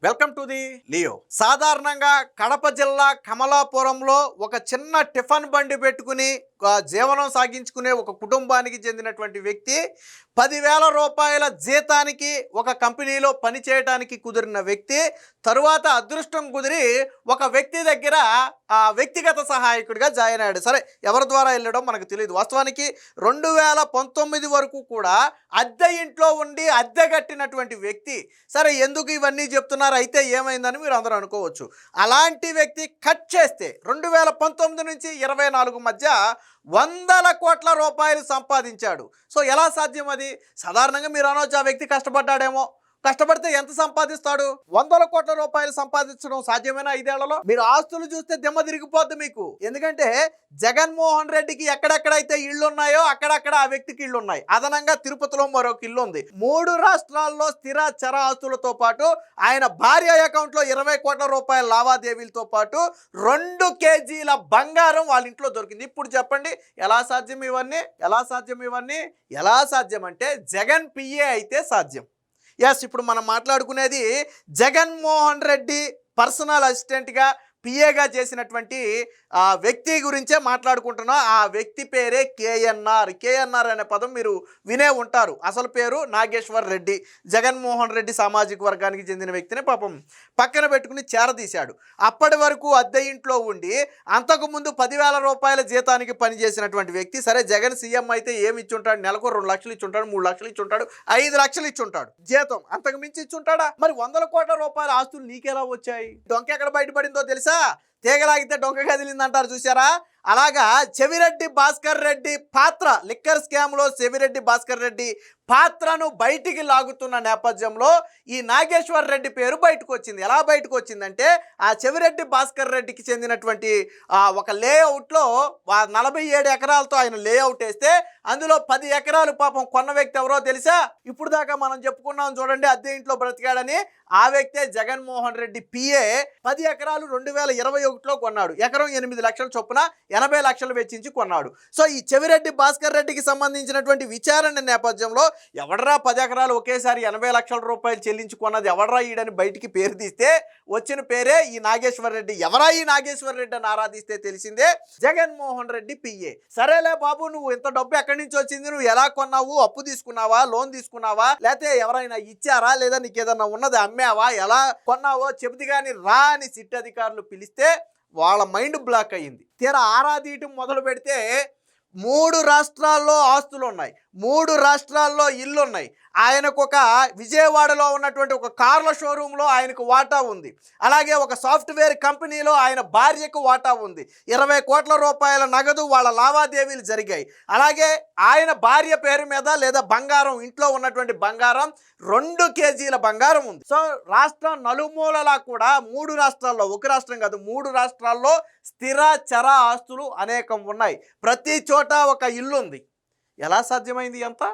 Welcome to the Leo. సాధారణంగా కడప జిల్లా కమలాపురంలో ఒక చిన్న టిఫిన్ బండి పెట్టుకుని జీవనం సాగించుకునే ఒక కుటుంబానికి చెందినటువంటి వ్యక్తి 10,000 రూపాయల జీతానికి ఒక కంపెనీలో పని చేయడానికి కుదిరిన వ్యక్తి తరువాత అదృష్టం కుదిరి ఒక వ్యక్తి దగ్గర వ్యక్తిగత సహాయకుడిగా జాయిన్ అయ్యాడు. సరే, ఎవరి ద్వారా వెళ్ళడం మనకు తెలియదు. వాస్తవానికి 2019 వరకు కూడా అద్దె ఇంట్లో ఉండి అద్దె కట్టినటువంటి వ్యక్తి. సరే, ఎందుకు ఇవన్నీ చెప్తున్నారు, అయితే ఏమైందని మీరు అందరూ అనుకోవచ్చు. అలాంటి వ్యక్తి కట్ చేస్తే 2019 నుంచి 24 మధ్య వందల కోట్ల రూపాయలు సంపాదించాడు. సో ఎలా సాధ్యం అది? సాధారణంగా మీరు అనొచ్చు, ఆ వ్యక్తి కష్టపడ్డాడేమో. కష్టపడితే ఎంత సంపాదిస్తాడు? వందల కోట్ల రూపాయలు సంపాదించడం సాధ్యమేనా 5 ఏళ్లలో? మీరు ఆస్తులు చూస్తే దిమ్మ తిరిగిపోద్ది మీకు. ఎందుకంటే జగన్మోహన్ రెడ్డికి ఎక్కడెక్కడైతే ఇళ్ళు ఉన్నాయో అక్కడక్కడ ఆ వ్యక్తికి ఇళ్ళు ఉన్నాయి. అదనంగా తిరుపతిలో మరొక ఇల్లు ఉంది. 3 రాష్ట్రాల్లో స్థిర చర ఆస్తులతో పాటు ఆయన భార్య అకౌంట్లో 20 కోట్ల రూపాయల లావాదేవీలతో పాటు 2 కేజీల బంగారం వాళ్ళ ఇంట్లో దొరికింది. ఇప్పుడు చెప్పండి, ఎలా సాధ్యం ఇవన్నీ? ఎలా సాధ్యం అంటే జగన్ పిఏ అయితే సాధ్యం. ఎస్, ఇప్పుడు మనం మాట్లాడుకునేది జగన్మోహన్ రెడ్డి పర్సనల్ అసిస్టెంట్గా పిఏగా చేసినటువంటి వ్యక్తి గురించే మాట్లాడుకుంటున్నాం. ఆ వ్యక్తి పేరే కేఎన్ఆర్. కేఎన్ఆర్ అనే పదం మీరు వినే ఉంటారు. అసలు పేరు నాగేశ్వర్ రెడ్డి. జగన్మోహన్ రెడ్డి సామాజిక వర్గానికి చెందిన వ్యక్తిని పాపం పక్కన పెట్టుకుని చేరదీశాడు. అప్పటి వరకు అద్దె ఇంట్లో ఉండి అంతకుముందు 10,000 రూపాయల జీతానికి పనిచేసినటువంటి వ్యక్తి. సరే, జగన్ సీఎం అయితే ఏమి ఇచ్చుంటాడు? నెలకు 2 లక్షలు ఇచ్చుంటాడు, 3 లక్షలు ఇచ్చుంటాడు, 5 లక్షలు ఇచ్చుంటాడు జీతం. అంతకు మించి ఇచ్చుంటాడా? మరి 100 కోట్ల రూపాయల ఆస్తులు నీకెలా వచ్చాయి? డొంక ఎక్కడ బయటపడిందో తెలుసా? తీగలాగితే డొంక కదిలిందంటారు చూసారా? అలాగా చెవిరెడ్డి భాస్కర్ రెడ్డి పాత్ర, లిక్కర్ స్కామ్లో చెవిరెడ్డి భాస్కర్ రెడ్డి పాత్రను బయటికి లాగుతున్న నేపథ్యంలో ఈ నాగేశ్వర్ రెడ్డి పేరు బయటకు వచ్చింది. ఎలా బయటకు వచ్చిందంటే, ఆ చెవిరెడ్డి భాస్కర్ రెడ్డికి చెందినటువంటి ఒక లేఅవుట్లో 47 ఎకరాలతో ఆయన లేఅవుట్ వేస్తే అందులో 10 ఎకరాలు పాపం కొన్న వ్యక్తి ఎవరో తెలుసా? ఇప్పుడు దాకా మనం చెప్పుకున్నాం చూడండి, అద్దె ఇంట్లో బ్రతికాడని. ఆ వ్యక్తే జగన్మోహన్ రెడ్డి పిఏ. 10 ఎకరాలు 2021లో కొన్నాడు. ఎకరం 8 లక్షల చొప్పున 80 లక్షలు వెచ్చించి కొన్నాడు. సో ఈ చెవిరెడ్డి భాస్కర్ రెడ్డికి సంబంధించినటువంటి విచారణ నేపథ్యంలో ఎవడరా 10 ఎకరాలు ఒకేసారి 80 లక్షల రూపాయలు చెల్లించుకున్నది ఎవడరా ఈడని బయటికి పేరు తీస్తే వచ్చిన పేరే ఈ నాగేశ్వర్ రెడ్డి. ఎవరా ఈ నాగేశ్వర్ రెడ్డి అని ఆరాధిస్తే తెలిసిందే జగన్మోహన్ రెడ్డి పిఏ. సరేలే బాబు, నువ్వు ఇంత డబ్బు ఎక్కడి నుంచి వచ్చింది? నువ్వు ఎలా కొన్నావు? అప్పు తీసుకున్నావా? లోన్ తీసుకున్నావా? లేకపోతే ఎవరైనా ఇచ్చారా? లేదా నీకు ఏదన్నా ఉన్నది అమ్మావా? ఎలా కొన్నావో చెబుతి కానీ రా అని సిట్ అధికారులు పిలిస్తే వాళ్ళ మైండ్ బ్లాక్ అయ్యింది. తీరా ఆరాధీయటం మొదలు పెడితే 3 రాష్ట్రాల్లో ఆస్తులు ఉన్నాయి, 3 రాష్ట్రాల్లో ఇల్లు ఉన్నాయి. ఆయనకు ఒక విజయవాడలో ఉన్నటువంటి ఒక కార్ల షోరూంలో ఆయనకు వాటా ఉంది. అలాగే ఒక సాఫ్ట్వేర్ కంపెనీలో ఆయన భార్యకు వాటా ఉంది. 20 కోట్ల రూపాయల నగదు వాళ్ళ లావాదేవీలు జరిగాయి. అలాగే ఆయన భార్య పేరు మీద లేదా బంగారం, ఇంట్లో ఉన్నటువంటి బంగారం 2 కేజీల బంగారం ఉంది. సో రాష్ట్రం నలుమూలలా కూడా 3 రాష్ట్రాల్లో, ఒక రాష్ట్రం కాదు 3 రాష్ట్రాల్లో స్థిర చర ఆస్తులు అనేకం ఉన్నాయి. ప్రతి చోట ఒక ఇల్లు ఉంది. ఎలా సాధ్యమైంది అంత?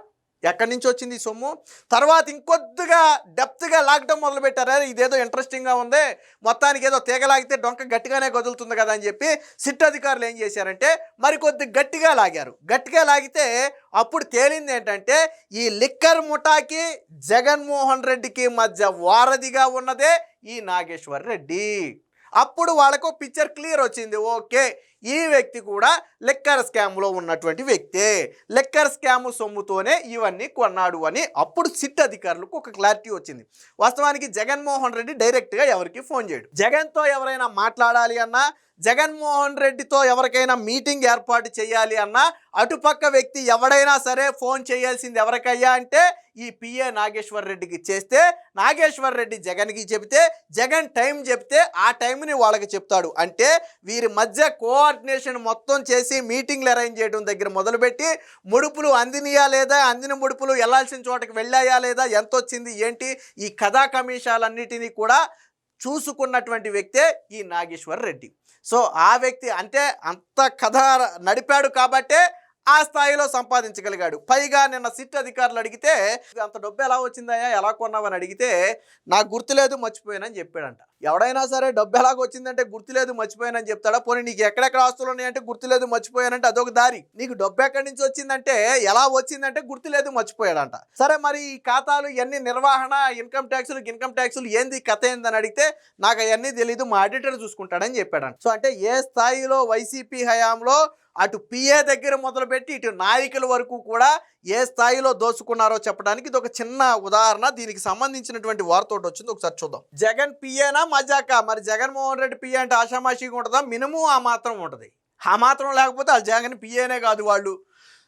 ఎక్కడి నుంచి వచ్చింది ఈ సొమ్ము? తర్వాత ఇంకొద్దిగా డెప్త్గా లాగడం మొదలుపెట్టారు. ఇదేదో ఇంట్రెస్టింగ్గా ఉంది, మొత్తానికి ఏదో తీగలాగితే డొంక గట్టిగానే కదులుతుంది కదా అని చెప్పి సిట్ అధికారులు ఏం చేశారంటే మరికొద్ది గట్టిగా లాగారు. గట్టిగా లాగితే అప్పుడు తేలింది ఏంటంటే, ఈ లిక్కర్ ముఠాకి జగన్మోహన్ రెడ్డికి మధ్య వారధిగా ఉన్నదే ఈ నాగేశ్వర్ రెడ్డి. అప్పుడు వాళ్ళకు పిక్చర్ క్లియర్ వచ్చింది. ఓకే, ఈ వ్యక్తి కూడా లిక్కర్ స్కామ్లో ఉన్నటువంటి వ్యక్తే, లిక్కర్ స్కామ్ సొమ్ముతోనే ఇవన్నీ కొన్నాడు అని అప్పుడు సిట్ అధికారులకు ఒక క్లారిటీ వచ్చింది. వాస్తవానికి జగన్మోహన్ రెడ్డి డైరెక్ట్గా ఎవరికి ఫోన్ చేయడు. జగన్తో ఎవరైనా మాట్లాడాలి అన్నా, జగన్మోహన్ రెడ్డితో ఎవరికైనా మీటింగ్ ఏర్పాటు చేయాలి అన్నా అటుపక్క వ్యక్తి ఎవడైనా సరే ఫోన్ చేయాల్సింది ఎవరికయ్యా అంటే ఈ పిఏ నాగేశ్వర్ రెడ్డికి చేస్తే, నాగేశ్వర్ రెడ్డి జగన్కి చెబితే, జగన్ టైం చెప్తే ఆ టైంని వాళ్ళకి చెప్తాడు. అంటే వీరి మధ్య కోఆర్డినేషన్ మొత్తం చేసి మీటింగ్లు అరేంజ్ చేయడం దగ్గర మొదలుపెట్టి ముడుపులు అందినయా లేదా, అందిన ముడుపులు వెళ్లాల్సిన చోటకి వెళ్ళాయా లేదా, ఎంత వచ్చింది ఏంటి, ఈ కథా కమిషాలన్నిటినీ కూడా చూసుకున్నటువంటి వ్యక్తే ఈ నాగేశ్వర్ రెడ్డి. సో ఆ వ్యక్తి అంటే అంత కథ నడిపాడు కాబట్టే ఆ స్థాయిలో సంపాదించగలిగాడు. పైగా నిన్న సిట్ అధికారులు అడిగితే అంత డబ్బు ఎలా వచ్చిందయ్యా, ఎలా కొన్నావని అడిగితే నాకు గుర్తులేదు, మర్చిపోయానని చెప్పాడంట. ఎవడైనా సరే డబ్బు ఎలాగొచ్చిందంటే గుర్తులేదు మర్చిపోయానని చెప్తాడా? పోనీ నీకు ఎక్కడెక్కడ ఆస్తులు ఉన్నాయంటే గుర్తులేదు మర్చిపోయానంటే అదొక దారి. నీకు డబ్బు ఎక్కడి నుంచి వచ్చిందంటే ఎలా వచ్చిందంటే గుర్తులేదు మర్చిపోయాడంట. సరే మరి ఈ ఖాతాలు ఇవన్నీ నిర్వహణ, ఇన్కమ్ ట్యాక్సులు ఏంది కథ ఏందని అడిగితే నాకు అవన్నీ తెలీదు, మా ఆడిటర్ చూసుకుంటాడని చెప్పాడంట. సో అంటే ఏ స్థాయిలో వైసీపీ హయాంలో అటు పిఏ దగ్గర మొదలుపెట్టి ఇటు నాయకుల వరకు కూడా ఏ స్థాయిలో దోచుకున్నారో చెప్పడానికి ఇది ఒక చిన్న ఉదాహరణ. దీనికి సంబంధించినటువంటి వార్త ఒకటి వచ్చింది, ఒకసారి చూద్దాం. జగన్ పిఏనా మజాకా? మరి జగన్మోహన్ రెడ్డి పిఏ అంటే ఆషామాషిగా ఉంటుందా? మినిమం ఆ మాత్రం ఉంటుంది. ఆ మాత్రం లేకపోతే వాళ్ళు జగన్ పిఏనే కాదు. వాళ్ళు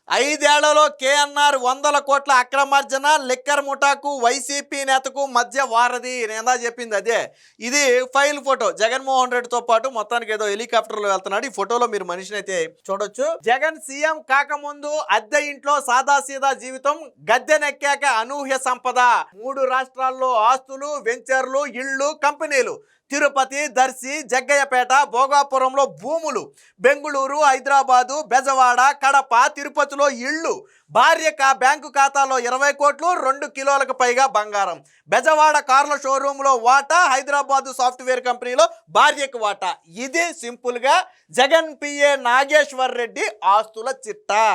5 ఏళ్లలో కేఎన్ఆర్ 100 కోట్ల అక్రమార్జన, లిక్కర్ ముఠాకు వైసీపీ నేతకు మధ్య వారధి. నేనా చెప్పింది అదే. ఇది ఫైల్ ఫోటో. జగన్మోహన్ రెడ్డితో పాటు మొత్తానికి ఏదో హెలికాప్టర్లో వెళ్తున్నాడు. ఈ ఫోటోలో మీరు మనిషిని అయితే చూడొచ్చు. జగన్ సీఎం కాకముందు అద్దె ఇంట్లో సాదాసీదా జీవితం, గద్దెనెక్కాక అనూహ్య సంపద. 3 రాష్ట్రాల్లో ఆస్తులు, వెంచర్లు, ఇళ్ళు, కంపెనీలు. తిరుపతి, దర్శి, జగ్గయ్యపేట, భోగాపురంలో భూములు, బెంగుళూరు, హైదరాబాదు, బెజవాడ, కడప, తిరుపతిలో ఇళ్ళు. భార్యక బ్యాంకు ఖాతాలో 20 కోట్లు, 2 కిలోలకు పైగా బంగారం. బెజవాడ కార్ల షోరూంలో వాటా, హైదరాబాదు సాఫ్ట్వేర్ కంపెనీలో భార్యకు వాటా. ఇది సింపుల్గా జగన్ పిఏ నాగేశ్వర్ రెడ్డి ఆస్తుల చిట్టా.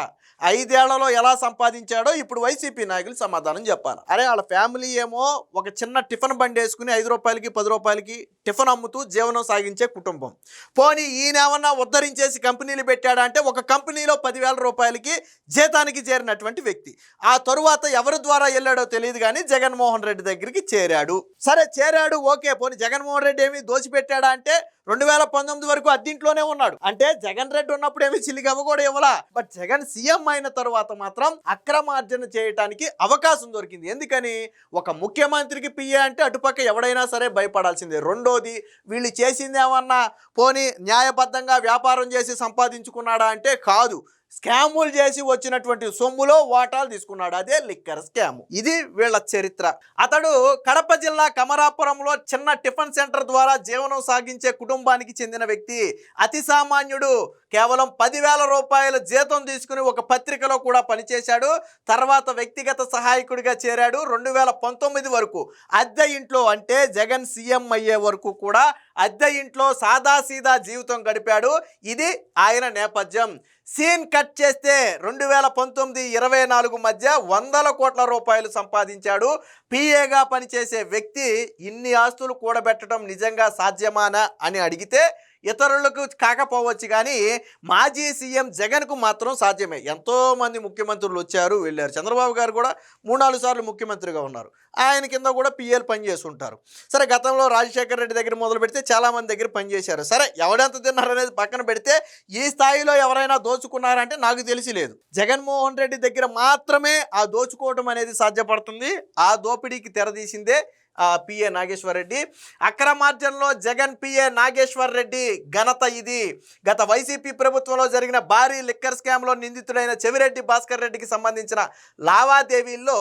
5 ఏళ్లలో ఎలా సంపాదించాడో ఇప్పుడు వైసీపీ నాయకులు సమాధానం చెప్పాలి. అరే వాళ్ళ ఫ్యామిలీ ఏమో ఒక చిన్న టిఫిన్ బండి వేసుకుని 5 రూపాయలకి 10 రూపాయలకి టిఫిన్ అమ్ముతూ జీవనం సాగించే కుటుంబం. పోనీ ఈయనేమన్నా ఉద్ధరించేసి కంపెనీలు పెట్టాడా అంటే ఒక కంపెనీలో 10,000 రూపాయలకి జీతానికి చేరినటువంటి వ్యక్తి. ఆ తరువాత ఎవరి ద్వారా వెళ్ళాడో తెలియదు కానీ జగన్మోహన్ రెడ్డి దగ్గరికి చేరాడు. సరే చేరాడు, ఓకే. పోనీ జగన్మోహన్ రెడ్డి ఏమి దోచిపెట్టాడా అంటే 2019 వరకు అద్దింట్లోనే ఉన్నాడు. అంటే జగన్ రెడ్డి ఉన్నప్పుడు ఏమి చిల్లిగవ్వ కూడా ఇవ్వలా. బట్ జగన్ సీఎం అయిన తరువాత మాత్రం అక్రమార్జన చేయడానికి అవకాశం దొరికింది. ఎందుకని? ఒక ముఖ్యమంత్రికి పిఏ అంటే అటుపక్క ఎవడైనా సరే భయపడాల్సిందే. రెండోది, వీళ్ళు చేసింది ఏమన్నా పోనీ న్యాయబద్ధంగా వ్యాపారం చేసి సంపాదించుకున్నాడా అంటే కాదు. స్కాములు చేసి వచ్చినటువంటి సొమ్ములో వాటాలు తీసుకున్నాడు. అదే లిక్కర్ స్కాము. ఇది వీళ్ళ చరిత్ర. అతడు కడప జిల్లా కమరాపురంలో చిన్న టిఫిన్ సెంటర్ ద్వారా జీవనం సాగించే కుటుంబానికి చెందిన వ్యక్తి. అతి సామాన్యుడు. కేవలం 10,000 రూపాయల జీతం తీసుకుని ఒక పత్రికలో కూడా పనిచేశాడు. తర్వాత వ్యక్తిగత సహాయకుడిగా చేరాడు. 2019 వరకు అద్దె ఇంట్లో, అంటే జగన్ సీఎం అయ్యే వరకు కూడా అద్దె ఇంట్లో సాదాసీదా జీవితం గడిపాడు. ఇది ఆయన నేపథ్యం. సీన్ కట్ చేస్తే 2019-24 మధ్య 100 కోట్ల రూపాయలు సంపాదించాడు. పిఏగా పనిచేసే వ్యక్తి ఇన్ని ఆస్తులు కూడబెట్టడం నిజంగా సాధ్యమానా అని అడిగితే ఇతరులకు కాకపోవచ్చు కానీ మాజీ సీఎం జగన్కు మాత్రం సాధ్యమే. ఎంతోమంది ముఖ్యమంత్రులు వచ్చారు వెళ్ళారు. చంద్రబాబు గారు కూడా 3-4 సార్లు ముఖ్యమంత్రిగా ఉన్నారు. ఆయన కింద కూడా పిఏలు పనిచేస్తుంటారు. సరే, గతంలో రాజశేఖర్ రెడ్డి దగ్గర మొదలు పెడితే చాలామంది దగ్గర పనిచేశారు. సరే, ఎవడెంత తిన్నారు అనేది పక్కన పెడితే ఈ స్థాయిలో ఎవరైనా దోచుకున్నారంటే నాకు తెలిసి లేదు. జగన్మోహన్ రెడ్డి దగ్గర మాత్రమే ఆ దోచుకోవడం అనేది సాధ్యపడుతుంది. ఆ దోపిడీకి తెరదీసిందే పిఏ నాగేశ్వర్ రెడ్డి. అక్రమార్జనలో జగన్ పిఏ నాగేశ్వర్ రెడ్డి ఘనత ఇది. గత వైసీపీ ప్రభుత్వంలో జరిగిన భారీ లిక్కర్ స్కామ్లో నిందితుడైన చెవిరెడ్డి భాస్కర్ రెడ్డికి సంబంధించిన లావాదేవీల్లో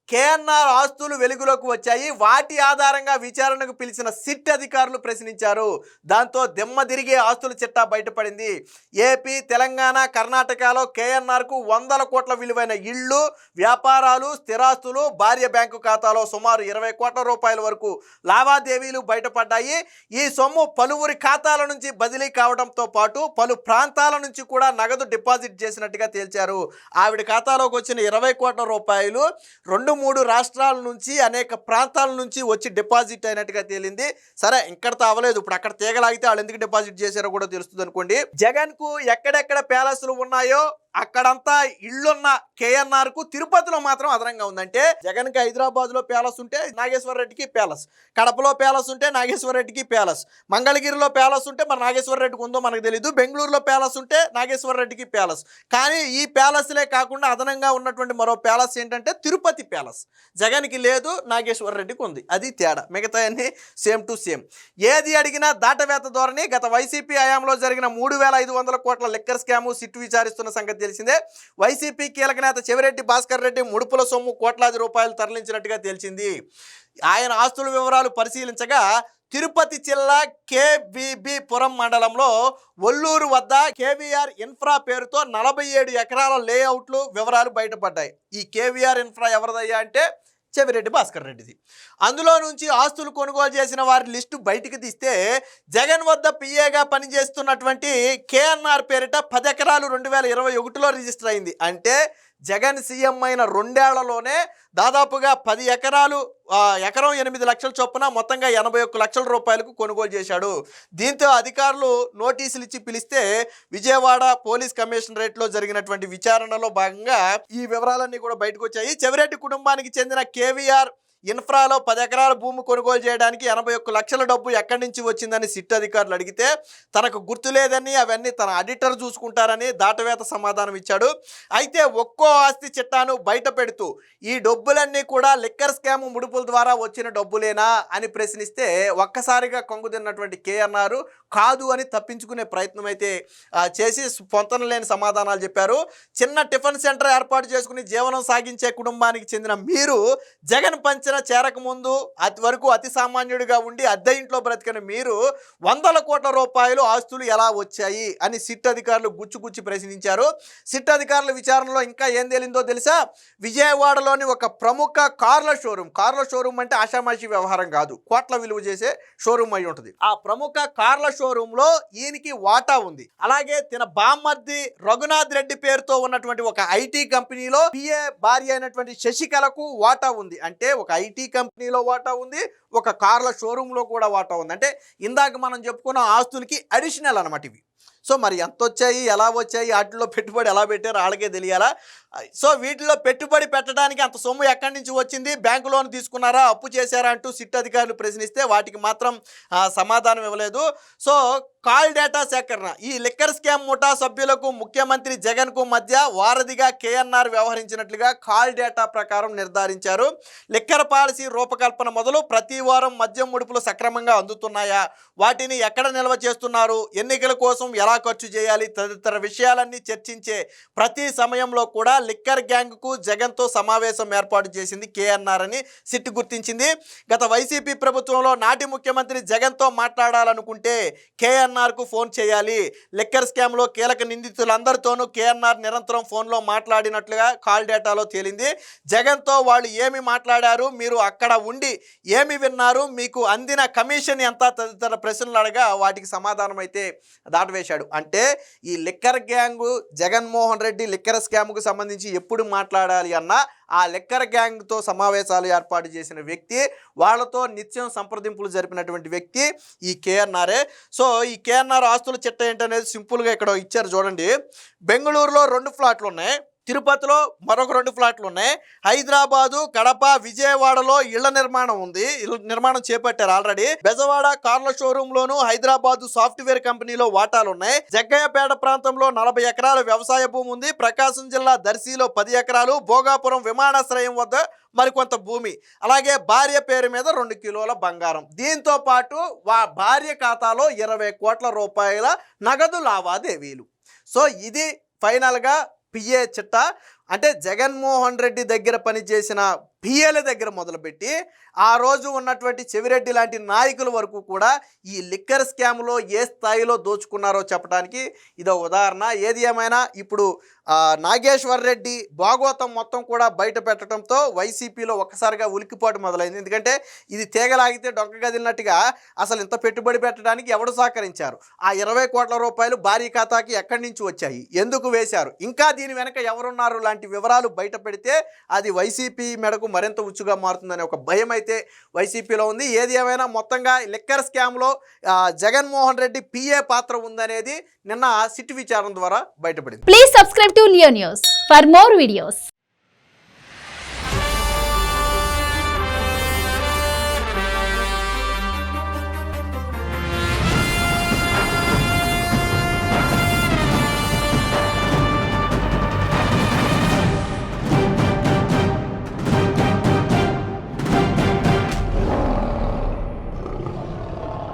కేఎన్ఆర్ ఆస్తులు వెలుగులోకి వచ్చాయి. వాటి ఆధారంగా విచారణకు పిలిచిన సిట్ అధికారులు ప్రశ్నించారు. దాంతో దిమ్మ తిరిగే ఆస్తుల చిట్టా బయటపడింది. ఏపీ, తెలంగాణ, కర్ణాటకలో కేఎన్ఆర్కు 100 కోట్ల విలువైన ఇళ్ళు, వ్యాపారాలు, స్థిరాస్తులు, భార్య బ్యాంకు ఖాతాలో సుమారు 20 కోట్ల రూపాయల వరకు లావాదేవీలు బయటపడ్డాయి. ఈ సొమ్ము పలువురి ఖాతాల నుంచి బదిలీ కావడంతో పాటు పలు ప్రాంతాల నుంచి కూడా నగదు డిపాజిట్ చేసినట్టుగా తేల్చారు. ఆవిడ ఖాతాలోకి వచ్చిన 20 కోట్ల రూపాయలు 2-3 రాష్ట్రాల నుంచి అనేక ప్రాంతాల నుంచి వచ్చి డిపాజిట్ అయినట్టుగా తేలింది. సరే, ఇక్కడతో అవ్వలేదు. ఇప్పుడు అక్కడ తీగలాగితే వాళ్ళు ఎందుకు డిపాజిట్ చేశారో కూడా తెలుస్తుంది అనుకోండి. జగన్కు ఎక్కడెక్కడ ప్యాలెస్లు ఉన్నాయో అక్కడంతా ఇళ్ళున్న కేఎన్ఆర్కు తిరుపతిలో మాత్రం అదనంగా ఉందంటే జగన్కి హైదరాబాద్లో ప్యాలెస్ ఉంటే నాగేశ్వర రెడ్డికి ప్యాలెస్, కడపలో ప్యాలెస్ ఉంటే నాగేశ్వర రెడ్డికి ప్యాలెస్, మంగళగిరిలో ప్యాలెస్ ఉంటే మరి నాగేశ్వర రెడ్డికి ఉందో మనకు తెలియదు, బెంగళూరులో ప్యాలెస్ ఉంటే నాగేశ్వర రెడ్డికి ప్యాలెస్. కానీ ఈ ప్యాలెస్లే కాకుండా అదనంగా ఉన్నటువంటి మరో ప్యాలెస్ ఏంటంటే తిరుపతి ప్యాలెస్. జగన్కి లేదు, నాగేశ్వర రెడ్డికి ఉంది. అది తేడా. మిగతా అన్ని సేమ్ టు సేమ్. ఏది అడిగినా దాటవేత ధోరణి. గత వైసీపీ హయాంలో జరిగిన 3,500 కోట్ల లిక్కర్ స్కాము సిట్ విచారిస్తున్న సంగతి తెలిసిందే. వైసీపీ కీలక నేత చెవిరెడ్డి భాస్కర్ రెడ్డి ముడుపుల సొమ్ము కోట్లాది రూపాయలు తరలించినట్టుగా తేల్చింది. ఆయన ఆస్తుల వివరాలు పరిశీలించగా తిరుపతి జిల్లా కేవీబీ పురం మండలంలో ఒల్లూరు వద్ద కేవీఆర్ ఇన్ఫ్రా పేరుతో 47 ఎకరాల లేఅవుట్లు వివరాలు బయటపడ్డాయి. ఈ కేవీఆర్ ఇన్ఫ్రా ఎవరిదయ్యా అంటే చెవిరెడ్డి భాస్కర్ రెడ్డిది. అందులో నుంచి ఆస్తులు కొనుగోలు చేసిన వారి లిస్టు బయటికి తీస్తే జగన్ వద్ద పిఏగా పనిచేస్తున్నటువంటి కేఎన్ఆర్ పేరిట 10 ఎకరాలు 2021లో రిజిస్టర్ అయింది. అంటే జగన్ సీఎం అయిన 2 ఏళ్లలోనే దాదాపుగా 10 ఎకరాలు ఎకరం 8 లక్షల చొప్పున మొత్తంగా 81 లక్షల రూపాయలకు కొనుగోలు చేశాడు. దీంతో అధికారులు నోటీసులు ఇచ్చి పిలిస్తే విజయవాడ పోలీస్ కమిషనరేట్లో జరిగినటువంటి విచారణలో భాగంగా ఈ వివరాలన్నీ కూడా బయటకు వచ్చాయి. చెవిరెడ్డి కుటుంబానికి చెందిన కేవీఆర్ ఇన్ఫ్రాలో 10 ఎకరాల భూమి కొనుగోలు చేయడానికి 81 లక్షల డబ్బు ఎక్కడి నుంచి వచ్చిందని సిట్ అధికారులు అడిగితే తనకు గుర్తు లేదని, అవన్నీ తన ఆడిటర్ చూసుకుంటారని దాటవేత సమాధానం ఇచ్చాడు. అయితే ఒక్కో ఆస్తి చిట్టాను బయట పెడుతూ ఈ డబ్బులన్నీ కూడా లిక్కర్ స్కామ్ ముడుపుల ద్వారా వచ్చిన డబ్బులేనా అని ప్రశ్నిస్తే ఒక్కసారిగా కొంగుతిన్నటువంటి కేఎన్ఆర్ కాదు అని తప్పించుకునే ప్రయత్నం అయితే చేసి పొంతన లేని సమాధానాలు చెప్పారు. చిన్న టిఫిన్ సెంటర్ ఏర్పాటు చేసుకుని జీవనం సాగించే కుటుంబానికి చెందిన మీరు జగన్ పంచిన చేరకముందు వరకు అతి సామాన్యుడిగా ఉండి అద్దె ఇంట్లో బ్రతికిన మీరు 100 కోట్ల రూపాయలు ఆస్తులు ఎలా వచ్చాయి అని సిట్ అధికారులు గుచ్చి ప్రశ్నించారు. సిట్ అధికారుల విచారణలో ఇంకా ఏం తేలిందో తెలుసా? విజయవాడలోని ఒక ప్రముఖ కార్ల షోరూమ్ అంటే ఆషామాషి వ్యవహారం కాదు, కోట్ల విలువ చేసే షోరూమ్ అయి ఉంటుంది. ఆ ప్రముఖ కార్ల షోరూంలో ఈయనకి వాటా ఉంది. అలాగే తిన బామ్మర్ది రఘునాథ్ రెడ్డి పేరుతో ఉన్నటువంటి ఒక ఐటీ కంపెనీలో పిఏ భార్య అయినటువంటి శశికళకు వాటా ఉంది. అంటే ఒక ఐటీ కంపెనీలో వాటా ఉంది, ఒక కార్ల షోరూంలో కూడా వాటా ఉంది. అంటే ఇందాక మనం చెప్పుకున్న ఆస్తులకి అడిషనల్ అనమాట ఇవి. సో మరి ఎంత వచ్చాయి, ఎలా వచ్చాయి, వాటిలో పెట్టుబడి ఎలా పెట్టారో వాళ్ళకే తెలియాలా? సో వీటిలో పెట్టుబడి పెట్టడానికి అంత సొమ్ము ఎక్కడి నుంచి వచ్చింది, బ్యాంకు లోన్ తీసుకున్నారా, అప్పు చేశారా అంటూ సిట్ అధికారులు ప్రశ్నిస్తే వాటికి మాత్రం సమాధానం ఇవ్వలేదు. సో కాల్ డేటా సేకరణ, ఈ లిక్కర్ స్కామ్ ముఠా సభ్యులకు ముఖ్యమంత్రి జగన్కు మధ్య వారధిగా కేఎన్ఆర్ వ్యవహరించినట్లుగా కాల్ డేటా ప్రకారం నిర్ధారించారు. లిక్కర్ పాలసీ రూపకల్పన మొదలు ప్రతి వారం మద్యం ముడుపులు సక్రమంగా అందుతున్నాయా, వాటిని ఎక్కడ నిల్వ చేస్తున్నారు, ఎన్నికల కోసం ఎలా ఖర్చు చేయాలి తదితర విషయాలన్నీ చర్చించే ప్రతి సమయంలో కూడా లిక్కర్ గ్యాంగ్కు జగన్తో సమావేశం ఏర్పాటు చేసింది కేఎన్ఆర్ అని సిట్ గుర్తించింది. గత వైసీపీ ప్రభుత్వంలో నాటి ముఖ్యమంత్రి జగన్తో మాట్లాడాలనుకుంటే కేఎన్ఆర్కు ఫోన్ చేయాలి. లిక్కర్ స్కామ్లో కీలక నిందితులందరితోనూ కేఎన్ఆర్ నిరంతరం ఫోన్లో మాట్లాడినట్లుగా కాల్ డేటాలో తేలింది. జగన్తో వాళ్ళు ఏమి మాట్లాడారు, మీరు అక్కడ ఉండి ఏమి విన్నారు, మీకు అందిన కమిషన్ ఎంత తదితర ప్రశ్నలు అడగా వాటికి సమాధానం అయితే దాటవేశాడు. అంటే ఈ liquor gang Jaganmohan Reddy liquor స్కామ్కు సంబంధించి ఎప్పుడు మాట్లాడాలి అన్నా ఆ లిక్కర్ గ్యాంగ్తో సమావేశాలు ఏర్పాటు చేసిన వ్యక్తి, వాళ్ళతో నిత్యం సంప్రదింపులు జరిపినటువంటి వ్యక్తి ఈ కేఎన్ఆరే. సో ఈ కేఎన్ఆర్ ఆస్తుల చిట్ట ఏంటనేది సింపుల్గా ఇక్కడ ఇచ్చారు చూడండి. బెంగళూరులో 2 ఫ్లాట్లు ఉన్నాయి, తిరుపతిలో మరొక 2 ఫ్లాట్లు ఉన్నాయి, హైదరాబాదు, కడప, విజయవాడలో ఇళ్ల నిర్మాణం ఉంది, నిర్మాణం చేపట్టారు ఆల్రెడీ. బెజవాడ కార్ల షోరూమ్ లోను, హైదరాబాదు సాఫ్ట్వేర్ కంపెనీలో వాటాలు ఉన్నాయి. జగ్గయ్యపేట ప్రాంతంలో 40 ఎకరాల వ్యవసాయ భూమి ఉంది. ప్రకాశం జిల్లా దర్శిలో 10 ఎకరాలు, భోగాపురం విమానాశ్రయం వద్ద మరికొంత భూమి, అలాగే భార్య పేరు మీద 2 కిలోల బంగారం. దీంతో పాటు భార్య ఖాతాలో 20 కోట్ల రూపాయల నగదు లావాదేవీలు. సో ఇది ఫైనల్గా పిఏ చిట్టా. అంటే జగన్మోహన్ రెడ్డి దగ్గర పనిచేసిన పిఏల దగ్గర మొదలుపెట్టి ఆ రోజు ఉన్నటువంటి చెవిరెడ్డి లాంటి నాయకుల వరకు కూడా ఈ లిక్కర్ స్కామ్లో ఏ స్థాయిలో దోచుకున్నారో చెప్పడానికి ఇదో ఉదాహరణ. ఏది ఏమైనా ఇప్పుడు నాగేశ్వర్ రెడ్డి భాగోతం మొత్తం కూడా బయట పెట్టడంతో వైసీపీలో ఒక్కసారిగా ఉలిక్కిపాటు మొదలైంది. ఎందుకంటే ఇది తీగలాగితే డొక్క గదిలినట్టుగా అసలు ఇంత పెట్టుబడి పెట్టడానికి ఎవడు సహకరించారు, ఆ 20 కోట్ల రూపాయలు భారీ ఖాతాకి ఎక్కడి నుంచి వచ్చాయి, ఎందుకు వేశారు, ఇంకా దీని వెనక ఎవరున్నారు లాంటి వివరాలు బయట పెడితే అది వైసీపీ మెడకు మరింత ఉచ్చుగా మారుతుందనే ఒక భయం అయితే వైసీపీలో ఉంది. ఏది ఏమైనా మొత్తంగా లిక్కర్ స్కామ్లో జగన్మోహన్ రెడ్డి పిఏ పాత్ర ఉందనేది నిన్న సిట్ విచారణ ద్వారా బయటపడింది. Please subscribe to Leo news for more videos.